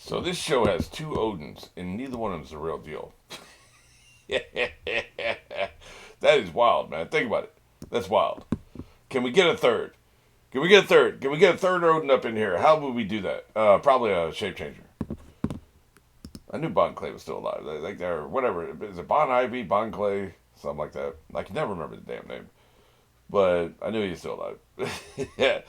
So this show has two Odins, and neither one of them is the real deal. That is wild, man. Think about it. That's wild. Can we get a third? Can we get a third? Can we get a third Odin up in here? How would we do that? Probably a shape changer. I knew Bon Clay was still alive. Like they're whatever. Is it Bon Ivy, Bon Clay, something like that? I can never remember the damn name, but I knew he was still alive. Yeah,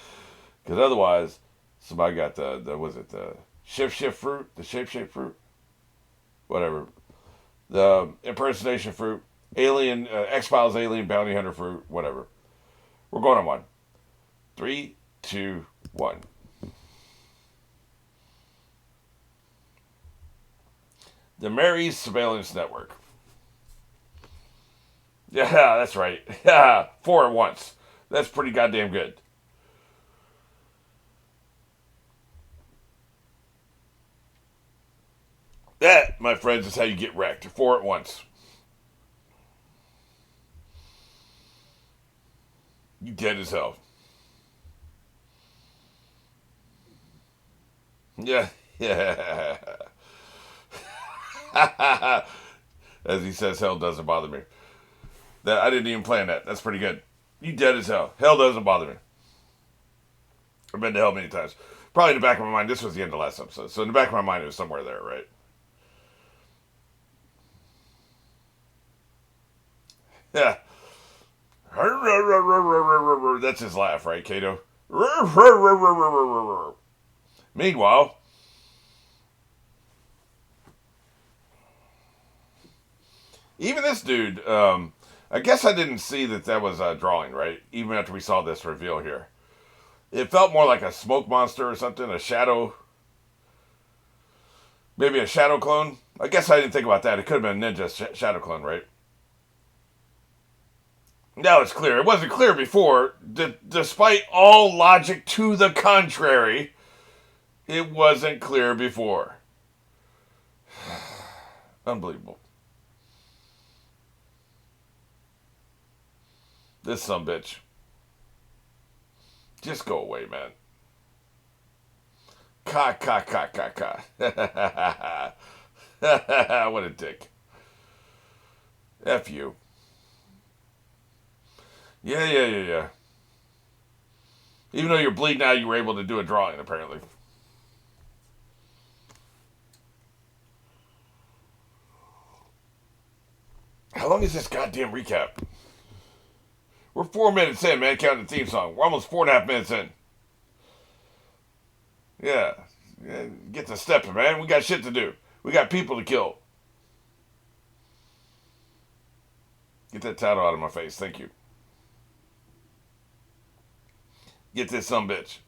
because otherwise, somebody got the was it the shift fruit, the shape fruit, whatever, the impersonation fruit, alien X Files alien bounty hunter fruit, whatever. We're going on one. Three, two, one. The Mary's Surveillance Network. Yeah, that's right. Yeah, four at once. That's pretty goddamn good. That, my friends, is how you get wrecked. Four at once. You dead as hell. Yeah, yeah. As he says, hell doesn't bother me. That I didn't even plan that. That's pretty good. You dead as hell. Hell doesn't bother me. I've been to hell many times. Probably in the back of my mind, this was the end of the last episode. So in the back of my mind, it was somewhere there, right? Yeah. That's his laugh, right, Kato? Meanwhile, even this dude, I guess I didn't see that was a drawing, right? Even after we saw this reveal here. It felt more like a smoke monster or something, a shadow, maybe a shadow clone. I guess I didn't think about that. It could have been a ninja shadow clone, right? Now it's clear. It wasn't clear before. Despite all logic to the contrary, it wasn't clear before. Unbelievable. This some bitch. Just go away, man. Ka. What a dick. F you. Yeah. Even though you're bleeding out, you were able to do a drawing, apparently. How long is this goddamn recap? We're 4 minutes in, man, counting the theme song. We're almost 4.5 minutes in. Yeah, get to stepping, man. We got shit to do. We got people to kill. Get that title out of my face. Thank you. Get this some bitch.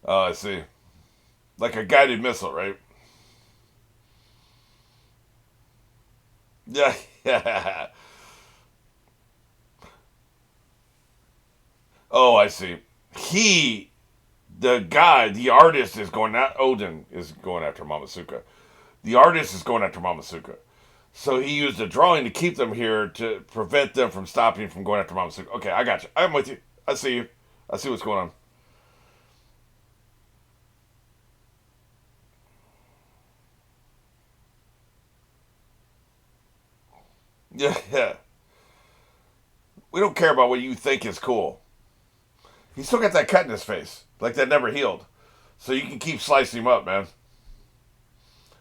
Oh, I see. Like a guided missile, right? Yeah, yeah. Oh, I see. He, the guy, the artist is going, not Odin is going after Mamasuka. The artist is going after Mamasuka. So he used a drawing to keep them here to prevent them from stopping from going after Mamasuka. Okay, I got you. I'm with you. I see you. I see what's going on. Yeah, yeah. We don't care about what you think is cool. He's still got that cut in his face, like that never healed. So you can keep slicing him up, man.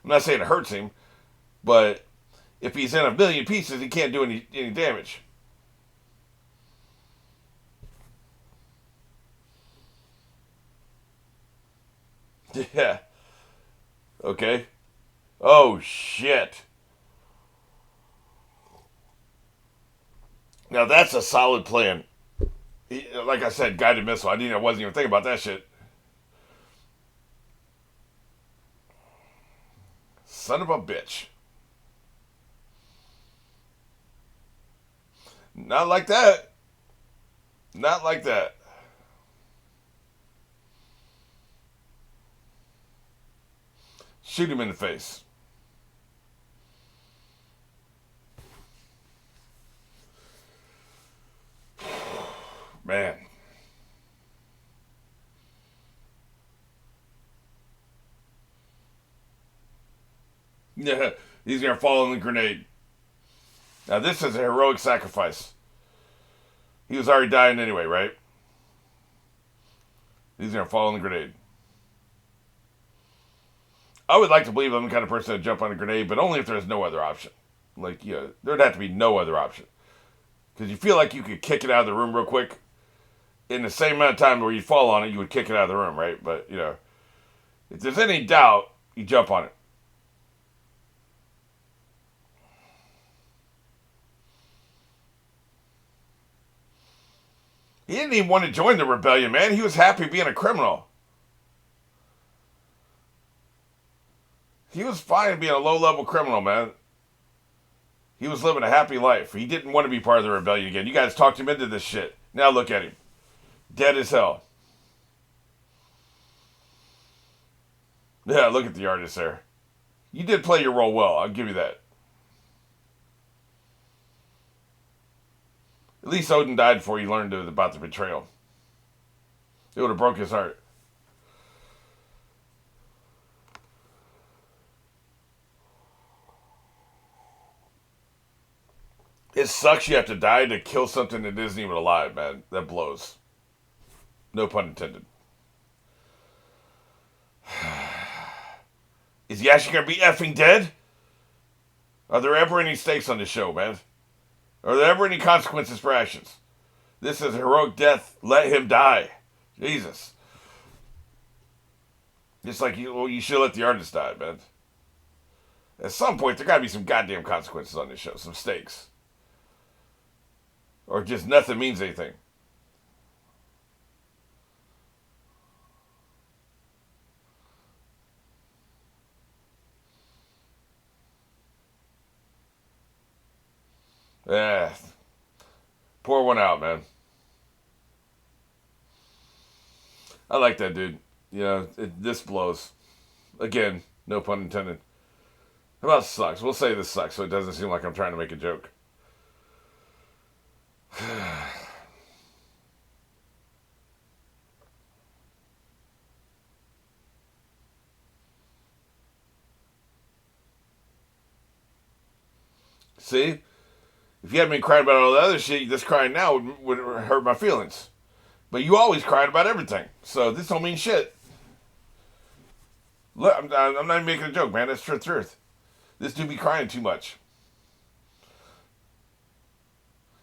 I'm not saying it hurts him, but if he's in a million pieces, he can't do any damage. Yeah. Okay. Oh shit. Now that's a solid plan. Like I said, guided missile. I wasn't even thinking about that shit. Son of a bitch. Not like that. Not like that. Shoot him in the face. Man. Yeah, he's gonna fall in the grenade. Now this is a heroic sacrifice. He was already dying anyway, right? He's gonna fall in the grenade. I would like to believe I'm the kind of person to jump on a grenade, but only if there's no other option. Like, yeah, there'd have to be no other option. Because you feel like you could kick it out of the room real quick. In the same amount of time where you fall on it, you would kick it out of the room, right? But, if there's any doubt, you jump on it. He didn't even want to join the rebellion, man. He was happy being a criminal. He was fine being a low-level criminal, man. He was living a happy life. He didn't want to be part of the rebellion again. You guys talked him into this shit. Now look at him. Dead as hell. Yeah, look at the artist there. You did play your role well. I'll give you that. At least Odin died before he learned about the betrayal. It would have broke his heart. It sucks you have to die to kill something that isn't even alive, man. That blows. No pun intended. Is he actually going to be effing dead? Are there ever any stakes on this show, man? Are there ever any consequences for actions? This is a heroic death. Let him die. Jesus. Just like you should let the artist die, man. At some point, there got to be some goddamn consequences on this show. Some stakes. Or just nothing means anything. Yeah. Pour one out, man. I like that dude. This blows. Again, no pun intended. How about sucks? We'll say this sucks so it doesn't seem like I'm trying to make a joke. See? If you hadn't been crying about all the other shit, this crying now would hurt my feelings. But you always cried about everything. So this don't mean shit. Look, I'm not even making a joke, man. That's truth. This dude be crying too much.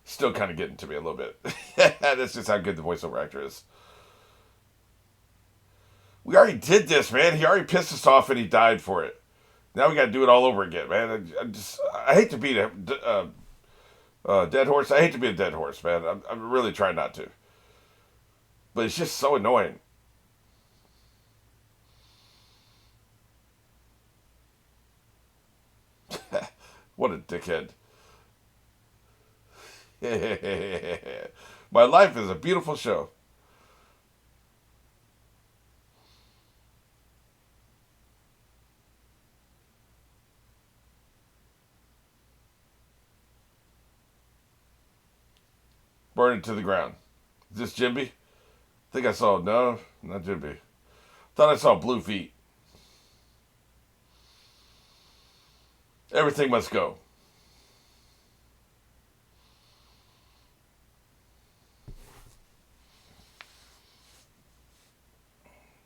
Still kind of getting to me a little bit. That's just how good the voiceover actor is. We already did this, man. He already pissed us off and he died for it. Now we got to do it all over again, man. I hate to be a dead horse. I hate to be a dead horse, man. I'm really trying not to. But it's just so annoying. What a dickhead. My life is a beautiful show. Burn it to the ground. Is this Jimby? I think I saw, no, not Jimby. Thought I saw blue feet. Everything must go.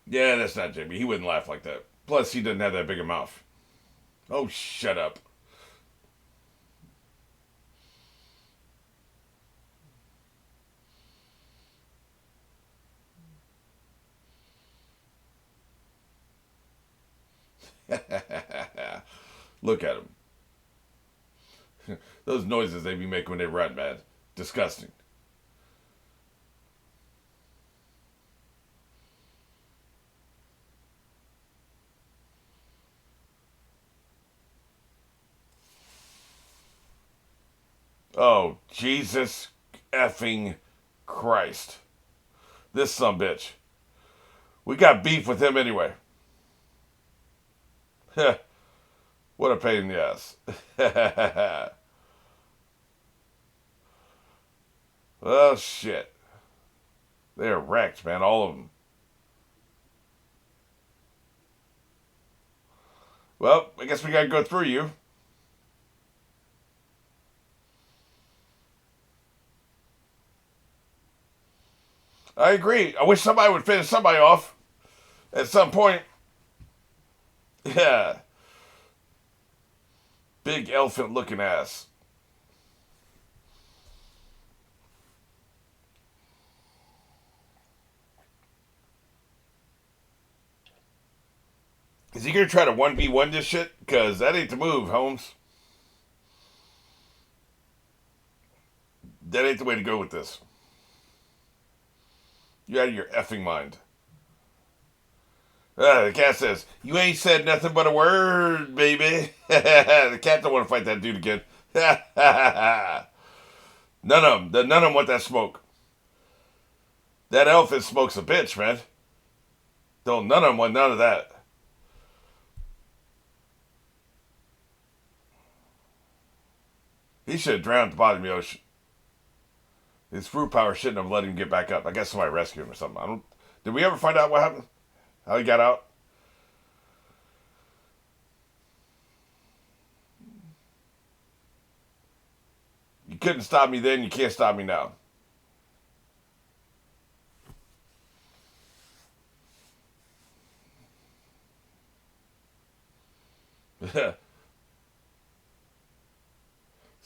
Yeah, that's not Jimmy. He wouldn't laugh like that. Plus, he doesn't have that big a mouth. Oh, shut up. Look at him. Those noises they be making when they run, man. Disgusting. Oh, Jesus effing Christ. This sumbitch. We got beef with him anyway. What a pain in the ass. Oh, shit. They're wrecked, man. All of them. Well, I guess we gotta go through you. I agree. I wish somebody would finish somebody off at some point. Yeah. Big elephant looking ass. Is he gonna try to 1v1 this shit? Because that ain't the move, Holmes. That ain't the way to go with this. You're out of your effing mind. The cat says, "You ain't said nothing but a word, baby." The cat don't want to fight that dude again. None of them want that smoke. That elephant smokes a bitch, man. Don't none of them want none of that. He should have drowned at the bottom of the ocean. His fruit power shouldn't have let him get back up. I guess somebody rescued him or something. I don't. Did we ever find out what happened? How he got out? You couldn't stop me then. You can't stop me now.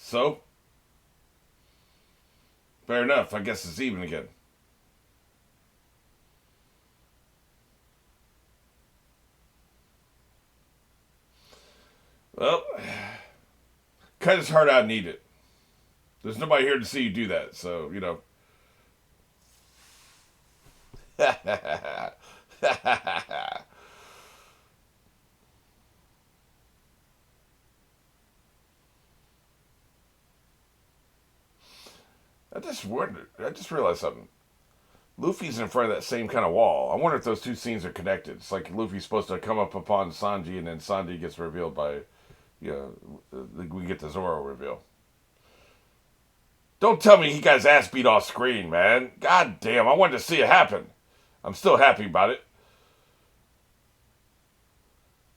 So, fair enough. I guess it's even again. Well, cut his heart out and eat it. There's nobody here to see you do that, so, you know. I just realized something. Luffy's in front of that same kind of wall. I wonder if those two scenes are connected. It's like Luffy's supposed to come up upon Sanji, and then Sanji gets revealed by, you know, we get the Zoro reveal. Don't tell me he got his ass beat off screen, man. God damn, I wanted to see it happen. I'm still happy about it.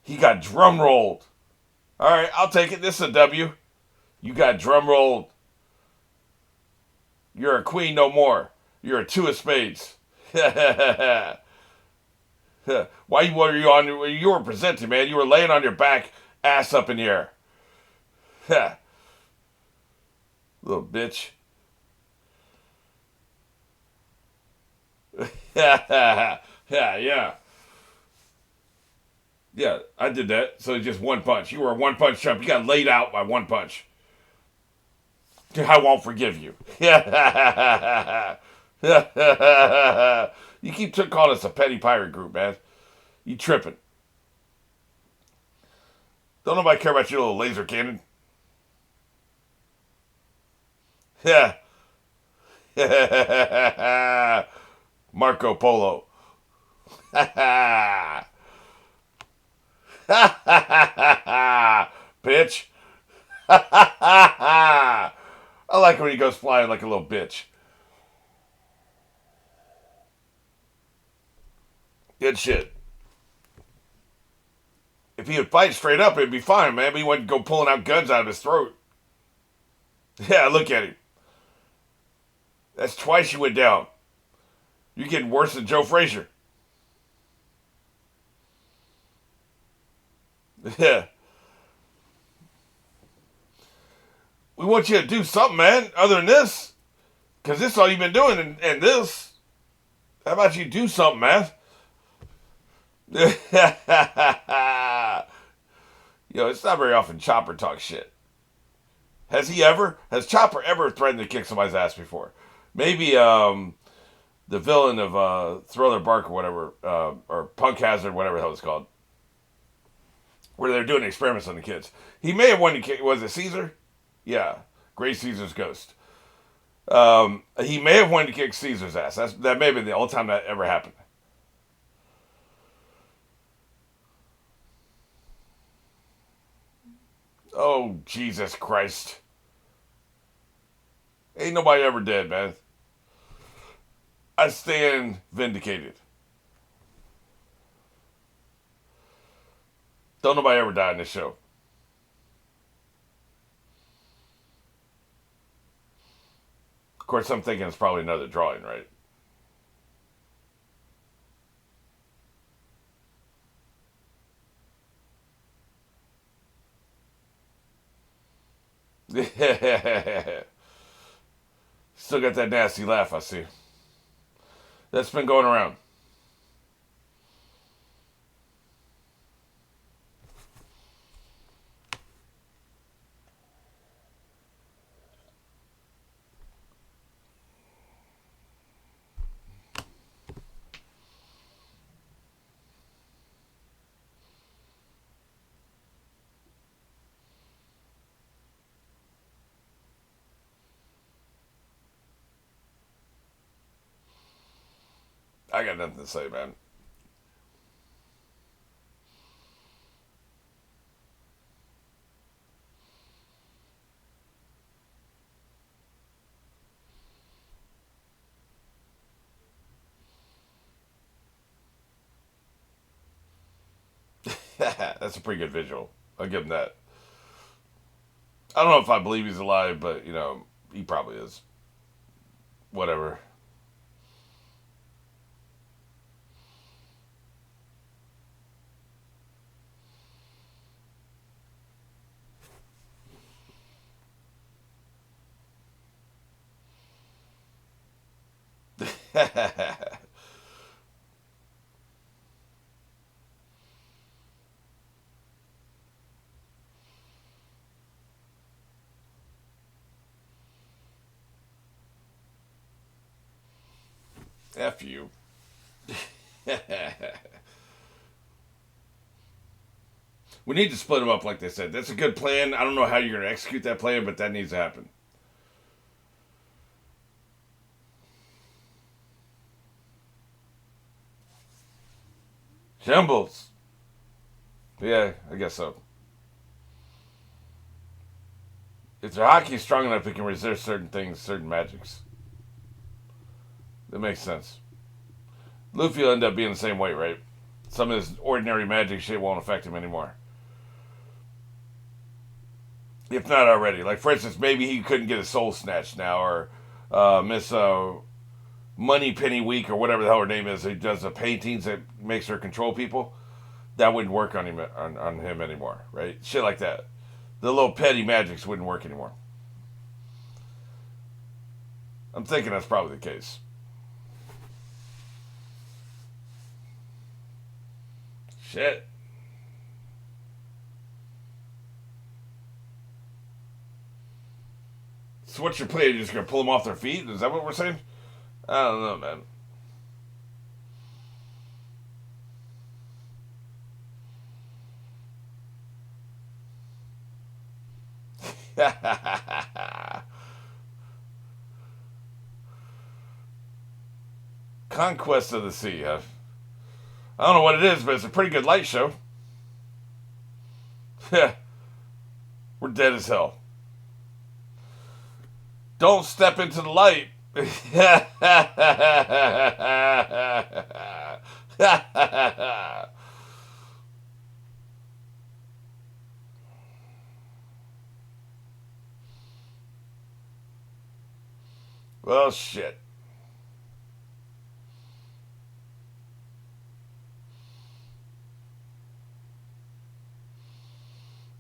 He got drum rolled. All right, I'll take it. This is a W. You got drum rolled. You're a queen no more. You're a two of spades. Why were you on? You were presenting, man. You were laying on your back, ass up in the air. Little bitch. Yeah. Yeah, I did that. So just one punch. You were a one punch chump. You got laid out by one punch. I won't forgive you. You keep calling us a petty pirate group, man. You tripping. Don't nobody care about your little laser cannon. Yeah. Marco Polo. Bitch. I like when he goes flying like a little bitch. Good shit. If he would fight straight up, it'd be fine, man. But he wouldn't go pulling out guns out of his throat. Yeah, look at him. That's twice you went down. You're getting worse than Joe Frazier. Yeah. We want you to do something, man, other than this. Because this is all you've been doing, and this. How about you do something, man? Yo, it's not very often Chopper talks shit. Has Chopper ever threatened to kick somebody's ass before? Maybe the villain of Thriller Bark or whatever, or Punk Hazard, whatever the hell it's called, where they're doing experiments on the kids. He may have wanted to kick, was it Caesar? Yeah, Great Caesar's ghost. He may have wanted to kick Caesar's ass. That may have been the only time that ever happened. Oh, Jesus Christ. Ain't nobody ever dead, man. I stand vindicated. Don't nobody ever die in this show. Of course, I'm thinking it's probably another drawing, right? Still got that nasty laugh, I see. That's been going around. I got nothing to say, man. That's a pretty good visual. I'll give him that. I don't know if I believe he's alive, but he probably is. Whatever. F you. We need to split them up, like they said. That's a good plan. I don't know how you're going to execute that plan, but that needs to happen. Shambles. Yeah, I guess so. If their hockey is strong enough, it can resist certain things, certain magics. That makes sense. Luffy will end up being the same way, right? Some of his ordinary magic shit won't affect him anymore. If not already. Like, for instance, maybe he couldn't get his soul snatched now, or Miss Money Penny Week, or whatever the hell her name is, who does the paintings that makes her control people. That wouldn't work on him anymore, right? Shit like that. The little petty magics wouldn't work anymore. I'm thinking that's probably the case. Shit. So what's your plan? You're just gonna pull them off their feet? Is that what we're saying? I don't know, man. Conquest of the Sea. I don't know what it is, but it's a pretty good light show. Yeah, we're dead as hell. Don't step into the light. Well, shit.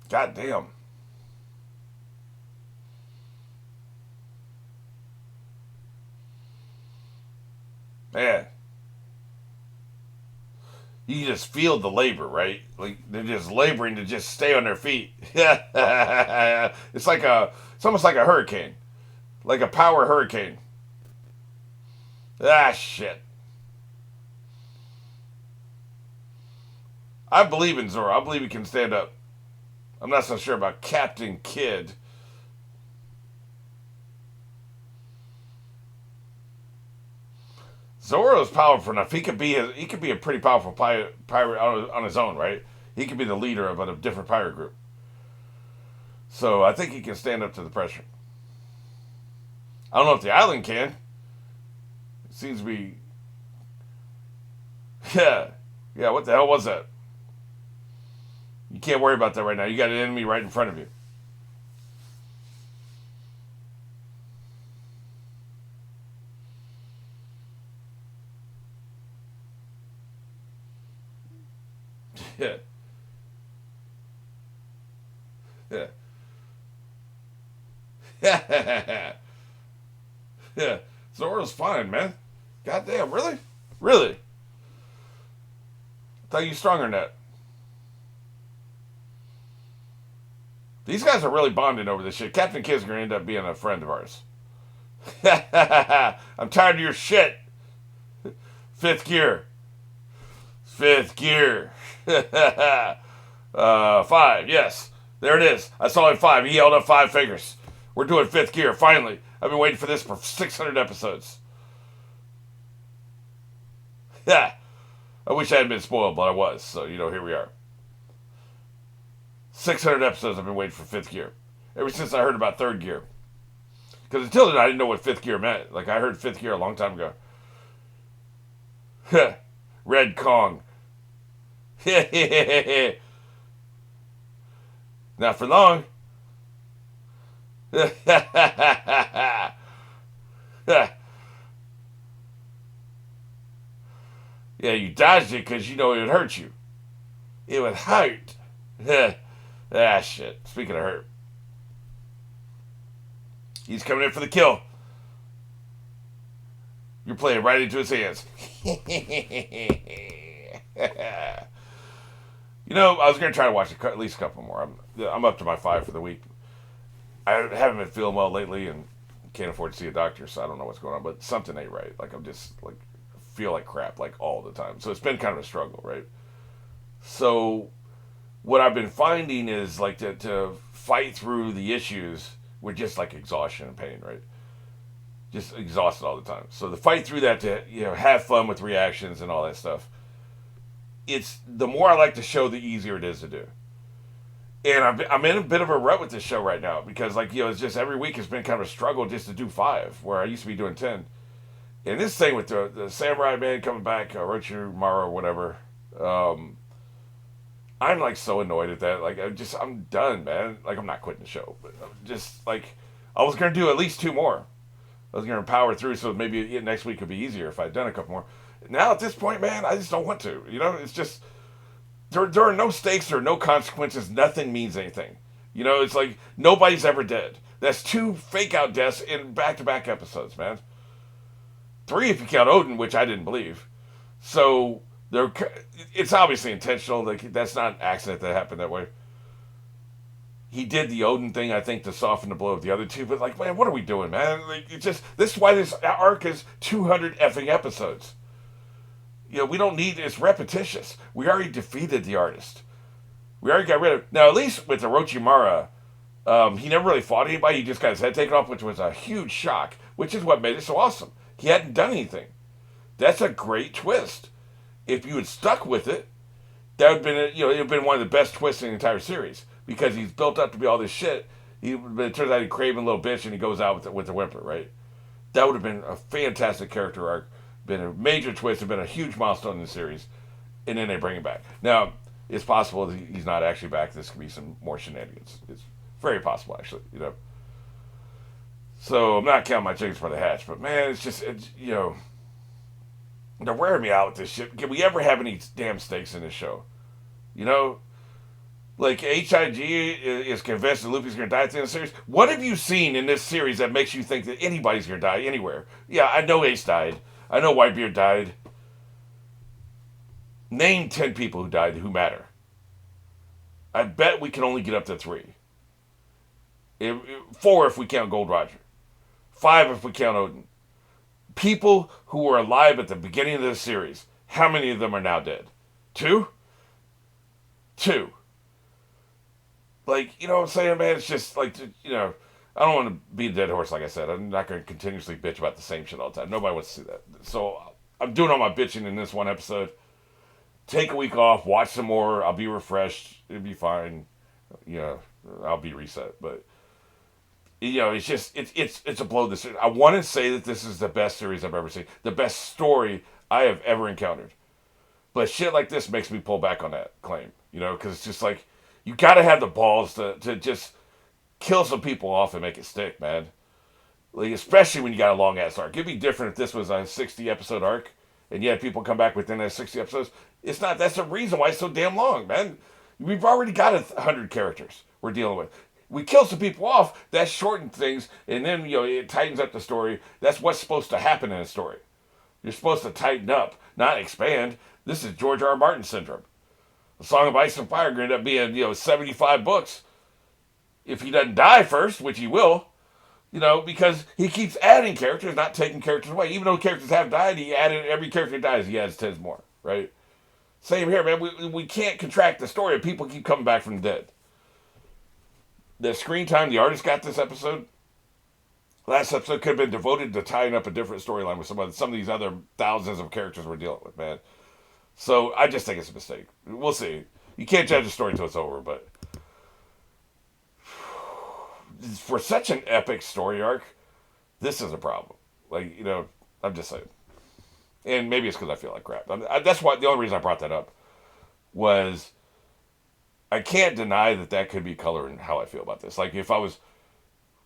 God damn. Man. You can just feel the labor, right? Like they're just laboring to just stay on their feet. It's almost like a hurricane. Like a power hurricane. Ah shit. I believe in Zoro. I believe he can stand up. I'm not so sure about Captain Kidd. Zoro's powerful enough. He could be a pretty powerful pirate on his own, right? He could be the leader of a different pirate group. So I think he can stand up to the pressure. I don't know if the island can. It seems to be. Yeah. Yeah, what the hell was that? You can't worry about that right now. You got an enemy right in front of you. Yeah. Yeah. Yeah. Yeah. Zoro's fine, man. Goddamn, really? Really? Thought you stronger than that. These guys are really bonding over this shit. Captain Kidd's gonna end up being a friend of ours. I'm tired of your shit. Fifth gear. Fifth gear. 5, yes. There it is. I saw it 5. He held up 5 fingers. We're doing fifth gear, finally. I've been waiting for this for 600 episodes. Yeah. I wish I hadn't been spoiled, but I was. So, here we are. 600 episodes I've been waiting for fifth gear. Ever since I heard about third gear. Because until then, I didn't know what fifth gear meant. Like, I heard fifth gear a long time ago. Red Kong. Not for long. Yeah, you dodged it because you know it would hurt you. It would hurt. Shit. Speaking of hurt. He's coming in for the kill. You're playing right into his hands. I was going to try to watch at least a couple more. I'm up to my 5 for the week. I haven't been feeling well lately and can't afford to see a doctor, so I don't know what's going on, but something ain't right. Like, I'm just, feel like crap, all the time. So it's been kind of a struggle, right? So what I've been finding is, to fight through the issues with just, exhaustion and pain, right? Just exhausted all the time. So the fight through that to, have fun with reactions and all that stuff, it's the more I like the show, the easier it is to do. And I'm in a bit of a rut with this show right now because, it's just every week has been kind of a struggle just to do 5, where I used to be doing 10. And this thing with the Samurai Man coming back, Orochimaru or whatever, I'm, so annoyed at that. I'm done, man. I'm not quitting the show, but I'm just, I was going to do at least 2 more. I was going to power through, so maybe next week would be easier if I'd done a couple more. Now, at this point, man, I just don't want to. It's just... There are no stakes, there are no consequences, nothing means anything. It's like nobody's ever dead. That's 2 fake-out deaths in back-to-back episodes, man. 3 if you count Odin, which I didn't believe. So, it's obviously intentional. That's not an accident that happened that way. He did the Odin thing, I think, to soften the blow of the other 2. But, man, what are we doing, man? This is why this arc is 200 effing episodes. We don't need, it's repetitious. We already defeated the artist. We already got rid of, now at least with Orochimaru, he never really fought anybody, he just got his head taken off, which was a huge shock, which is what made it so awesome. He hadn't done anything. That's a great twist. If you had stuck with it, that would have been, it would have been one of the best twists in the entire series, because he's built up to be all this shit, it turns out he's a craven little bitch, and he goes out with a whimper, right? That would have been a fantastic character arc. Been a major twist, have been a huge milestone in the series, and then they bring him back. Now, it's possible that he's not actually back. This could be some more shenanigans. It's very possible, actually, So, I'm not counting my chickens by the hatch, but man, they're wearing me out with this shit. Can we ever have any damn stakes in this show? HIG is convinced that Luffy's going to die at the end of the series. What have you seen in this series that makes you think that anybody's going to die anywhere? Yeah, I know Ace died. I know Whitebeard died. Name 10 people who died who matter. I bet we can only get up to 3. 4 if we count Gold Roger. 5 if we count Odin. People who were alive at the beginning of this series, how many of them are now dead? 2? 2. You know what I'm saying, man? It's just I don't want to beat a dead horse, like I said. I'm not going to continuously bitch about the same shit all the time. Nobody wants to see that. So I'm doing all my bitching in this one episode. Take a week off, watch some more. I'll be refreshed. It'll be fine. I'll be reset. But it's just it's a blow. This I want to say that this is the best series I've ever seen, the best story I have ever encountered. But shit like this makes me pull back on that claim. Because it's just You got to have the balls to just kill some people off and make it stick, man. Like, especially when you got a long ass arc. It'd be different if this was a 60 episode arc and yet people come back within that 60 episodes. It's not. That's the reason why it's so damn long, man. We've already got 100 characters we're dealing with. We kill some people off, that shortens things, and then it tightens up the story. That's what's supposed to happen in a story. You're supposed to tighten up, not expand. This is George R. R. Martin syndrome. A Song of Ice and Fire could end up being 75 books if he doesn't die first, which he will. Because he keeps adding characters, not taking characters away. Even though characters have died, he added every character that dies, he adds 10 more, right? Same here, man. We can't contract the story if people keep coming back from the dead. The screen time the artist got this episode, last episode could have been devoted to tying up a different storyline with some of these other thousands of characters we're dealing with, man. So I just think it's a mistake. We'll see. You can't judge a story until it's over, but for such an epic story arc, this is a problem. I'm just saying. And maybe it's because I feel like crap. That's why the only reason I brought that up was I can't deny that could be coloring how I feel about this. Like, if I was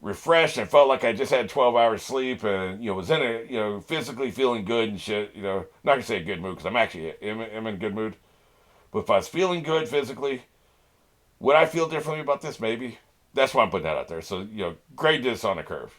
refreshed and felt like I just had 12 hours sleep and, was in a, physically feeling good and shit, not going to say a good mood because I'm actually am in a good mood. But if I was feeling good physically, would I feel differently about this? Maybe. That's why I'm putting that out there. So, grade this on a curve.